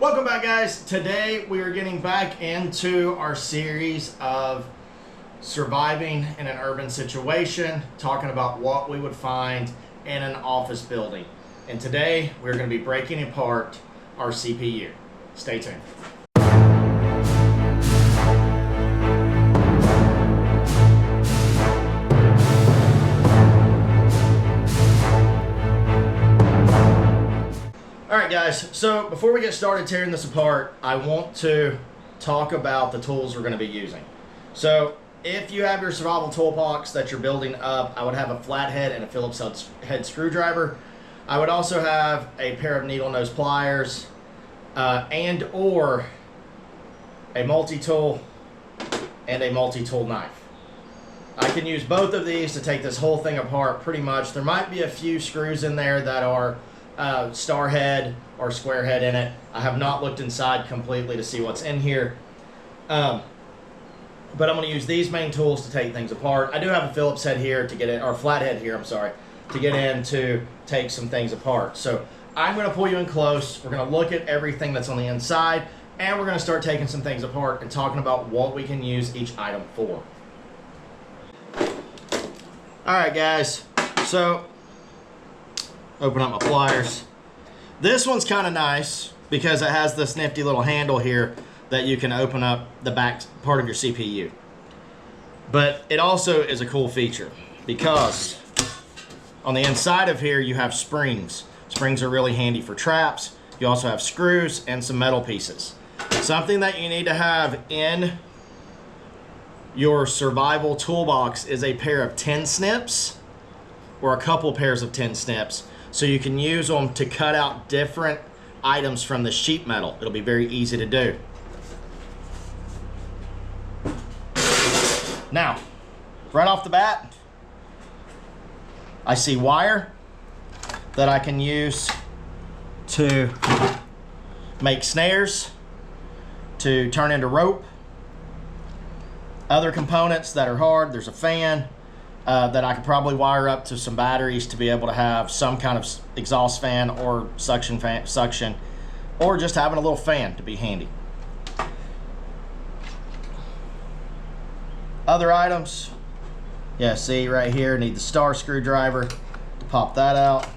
Welcome back, guys. Today we are getting back into our series of surviving in an urban situation, talking about what we would find in an office building. And today we're going to be breaking apart our CPU. Stay tuned. Alright guys, so before we get started tearing this apart, I want to talk about the tools we're going to be using. So if you have your survival toolbox that you're building up, I would have a flathead and a Phillips head screwdriver. I would also have a pair of needle nose pliers and or a multi-tool and a multi-tool knife. I can use both of these to take this whole thing apart pretty much. There might be a few screws in there that are star head or square head in it. I have not looked inside completely to see what's in here. But I'm going to use these main tools to take things apart. I do have a Phillips head here to get in, or flathead here, I'm sorry, to get in to take some things apart. So I'm going to pull you in close. We're going to look at everything that's on the inside, and we're going to start taking some things apart and talking about what we can use each item for. Alright guys, so open up my pliers. This one's kind of nice because it has this nifty little handle here that you can open up the back part of your CPU. But it also is a cool feature because on the inside of here you have springs. Springs are really handy for traps. You also have screws and some metal pieces. Something that you need to have in your survival toolbox is a pair of tin snips or a couple pairs of tin snips, so you can use them to cut out different items from the sheet metal. It'll be very easy to do. Now, right off the bat, I see wire that I can use to make snares, to turn into rope. Other components that are hard, there's a fan that I could probably wire up to some batteries to be able to have some kind of exhaust fan or suction, or just having a little fan to be handy. Other items, yeah, see right here, need the star screwdriver to pop that out.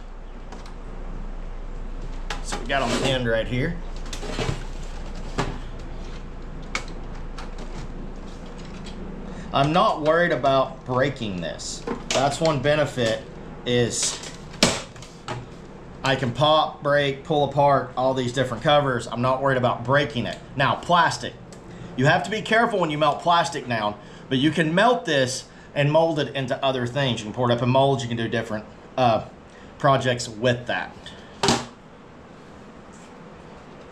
So we got on the end right here. I'm not worried about breaking this. That's one benefit, is I can pop, break, pull apart all these different covers. I'm not worried about breaking it. Now, plastic. You have to be careful when you melt plastic down, but you can melt this and mold it into other things. You can pour it up in molds. You can do different projects with that.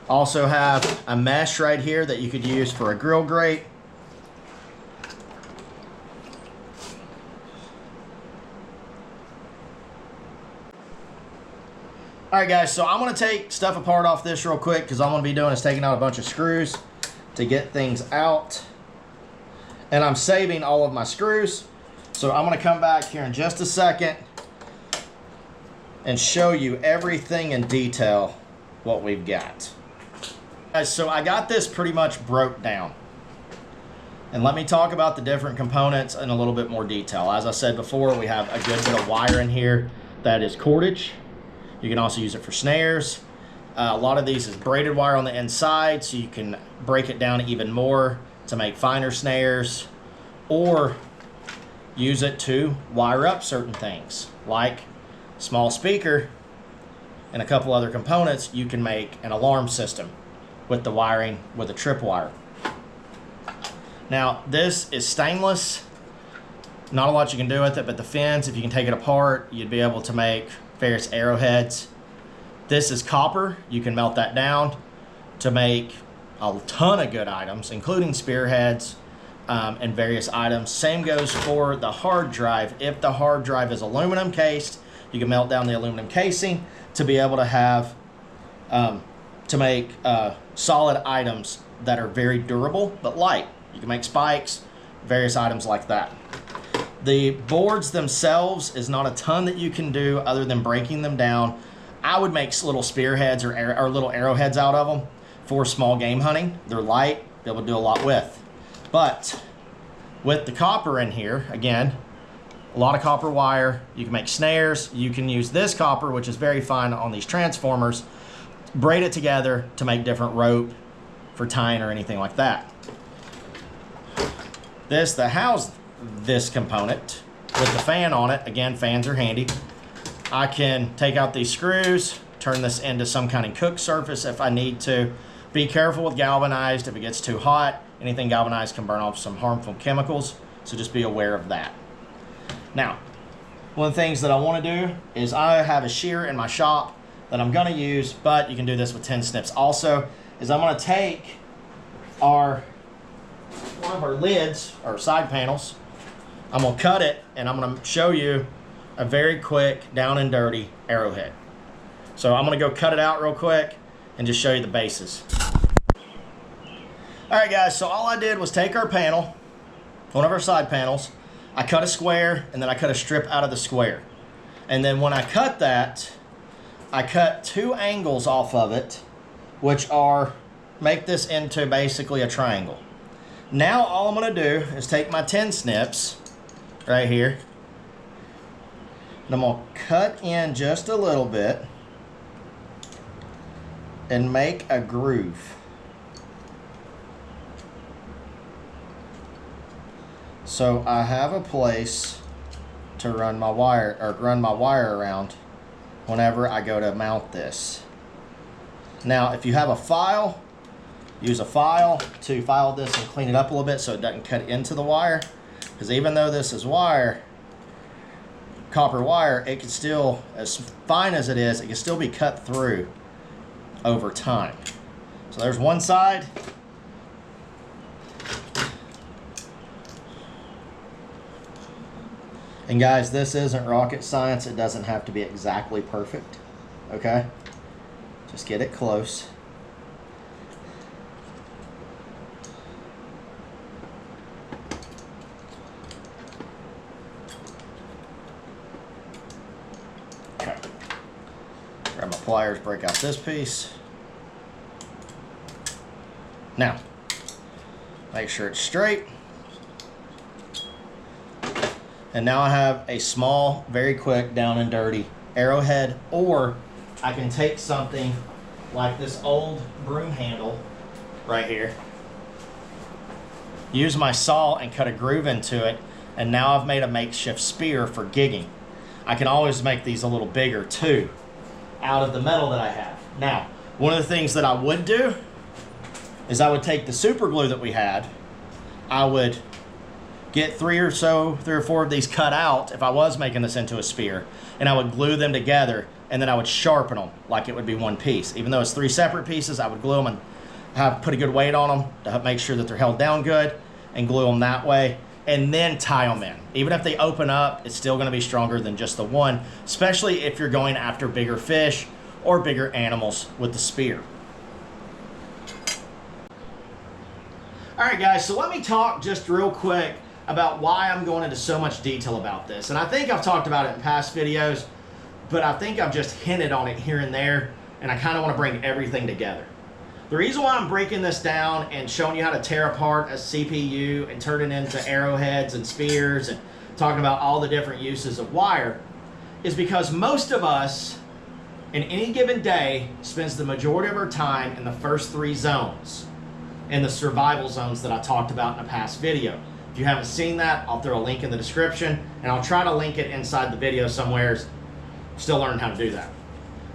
Also have a mesh right here that you could use for a grill grate. Alright guys, so I'm going to take stuff apart off this real quick because all I'm going to be doing is taking out a bunch of screws to get things out. And I'm saving all of my screws. So I'm going to come back here in just a second and show you everything in detail what we've got. Guys, so I got this pretty much broke down. And let me talk about the different components in a little bit more detail. As I said before, we have a good bit of wire in here that is cordage. You can also use it for snares. A lot of these is braided wire on the inside, so you can break it down even more to make finer snares, or use it to wire up certain things, like small speaker and a couple other components. You can make an alarm system with the wiring with a tripwire. Now, this is stainless. Not a lot you can do with it, but the fins, if you can take it apart, you'd be able to make various arrowheads. This is copper. You can melt that down to make a ton of good items, including spearheads and various items. Same goes for the hard drive. If the hard drive is aluminum cased, you can melt down the aluminum casing to be able to have to make solid items that are very durable but light. You can make spikes, various items like that. The boards themselves is not a ton that you can do other than breaking them down. I would make little spearheads or little arrowheads out of them for small game hunting. They're light, be able to do a lot with. But with the copper in here, again, a lot of copper wire. You can make snares. You can use this copper, which is very fine on these transformers, braid it together to make different rope for tying or anything like that. This, that house this component with the fan on it, again, fans are handy. I can take out these screws, turn this into some kind of cook surface if I need to. Be careful with galvanized. If it gets too hot, anything galvanized can burn off some harmful chemicals, so just be aware of that. Now, one of the things that I want to do is I have a shear in my shop that I'm going to use, but you can do this with tin snips also, is I'm going to take one of our lids, or side panels, I'm going to cut it, and I'm going to show you a very quick, down and dirty arrowhead. So I'm going to go cut it out real quick and just show you the bases. Alright guys, so all I did was take our panel, one of our side panels, I cut a square, and then I cut a strip out of the square. And then when I cut that, I cut 2 angles off of it, which make this into basically a triangle. Now all I'm going to do is take my tin snips right here, and I'm going to cut in just a little bit and make a groove. So I have a place to run my wire around whenever I go to mount this. Now, if you have a file, use a file to file this and clean it up a little bit so it doesn't cut into the wire. Because even though this is wire, copper wire, it can still, as fine as it is, it can still be cut through over time. So there's one side. And guys, this isn't rocket science. It doesn't have to be exactly perfect, okay? Just get it close. Okay. Grab my pliers, break out this piece. Now, make sure it's straight. And now I have a small, very quick, down and dirty arrowhead, or I can take something like this old broom handle right here, use my saw and cut a groove into it, and now I've made a makeshift spear for gigging. I can always make these a little bigger too, out of the metal that I have. Now, one of the things that I would do is I would take the super glue that we had, I would get 3 or 4 of these cut out if I was making this into a spear, and I would glue them together, and then I would sharpen them like it would be one piece. Even though it's 3 separate pieces, I would glue them and put a good weight on them to make sure that they're held down good, and glue them that way, and then tie them in. Even if they open up, it's still going to be stronger than just the one, especially if you're going after bigger fish or bigger animals with the spear. Alright guys, so let me talk just real quick about why I'm going into so much detail about this. And I think I've talked about it in past videos, but I think I've just hinted on it here and there, and I kind of want to bring everything together. The reason why I'm breaking this down and showing you how to tear apart a CPU and turn it into arrowheads and spears and talking about all the different uses of wire is because most of us in any given day spends the majority of our time in the first 3 zones, in the survival zones that I talked about in a past video. If you haven't seen that, I'll throw a link in the description, and I'll try to link it inside the video somewhere. Still learning how to do that.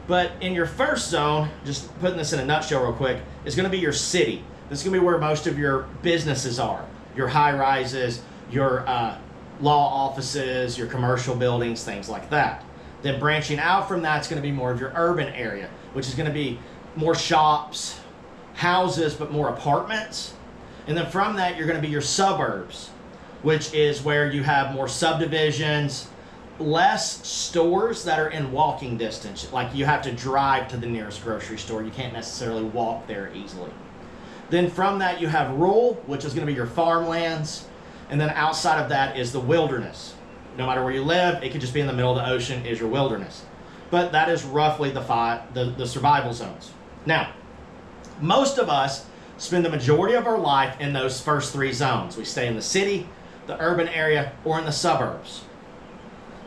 But in your first zone, just putting this in a nutshell real quick, is going to be your city. This is going to be where most of your businesses are. Your high-rises, your law offices, your commercial buildings, things like that. Then branching out from that, it's going to be more of your urban area, which is going to be more shops, houses, but more apartments. And then from that, you're going to be your suburbs, which is where you have more subdivisions, less stores that are in walking distance. Like you have to drive to the nearest grocery store. You can't necessarily walk there easily. Then from that, you have rural, which is going to be your farmlands. And then outside of that is the wilderness. No matter where you live, it could just be in the middle of the ocean is your wilderness. But that is roughly the survival zones. Now, Most of us spend the majority of our life in those first three zones. We stay in the city, the urban area, or in the suburbs.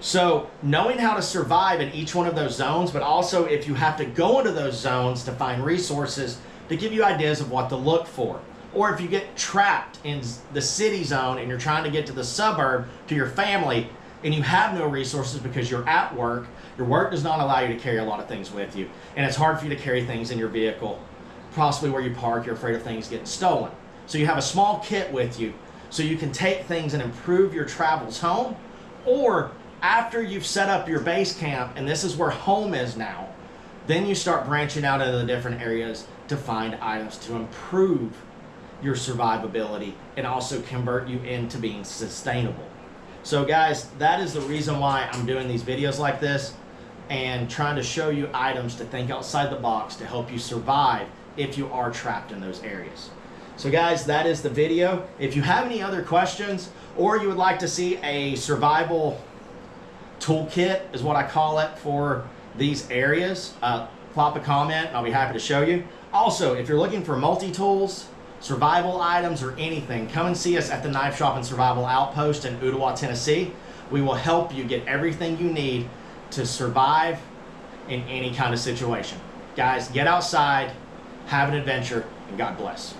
So knowing how to survive in each one of those zones, but also if you have to go into those zones to find resources to give you ideas of what to look for. Or if you get trapped in the city zone and you're trying to get to the suburb to your family and you have no resources because you're at work, your work does not allow you to carry a lot of things with you, and it's hard for you to carry things in your vehicle, possibly where you park, you're afraid of things getting stolen. So you have a small kit with you so you can take things and improve your travels home, or after you've set up your base camp and this is where home is now, then you start branching out into the different areas to find items to improve your survivability and also convert you into being sustainable. So guys, that is the reason why I'm doing these videos like this and trying to show you items to think outside the box to help you survive if you are trapped in those areas. So guys, that is the video. If you have any other questions or you would like to see a survival toolkit is what I call it for these areas, plop a comment and I'll be happy to show you. Also, if you're looking for multi-tools, survival items, or anything, come and see us at the Knife Shop and Survival Outpost in Ooltewah, Tennessee. We will help you get everything you need to survive in any kind of situation. Guys, get outside, have an adventure, and God bless.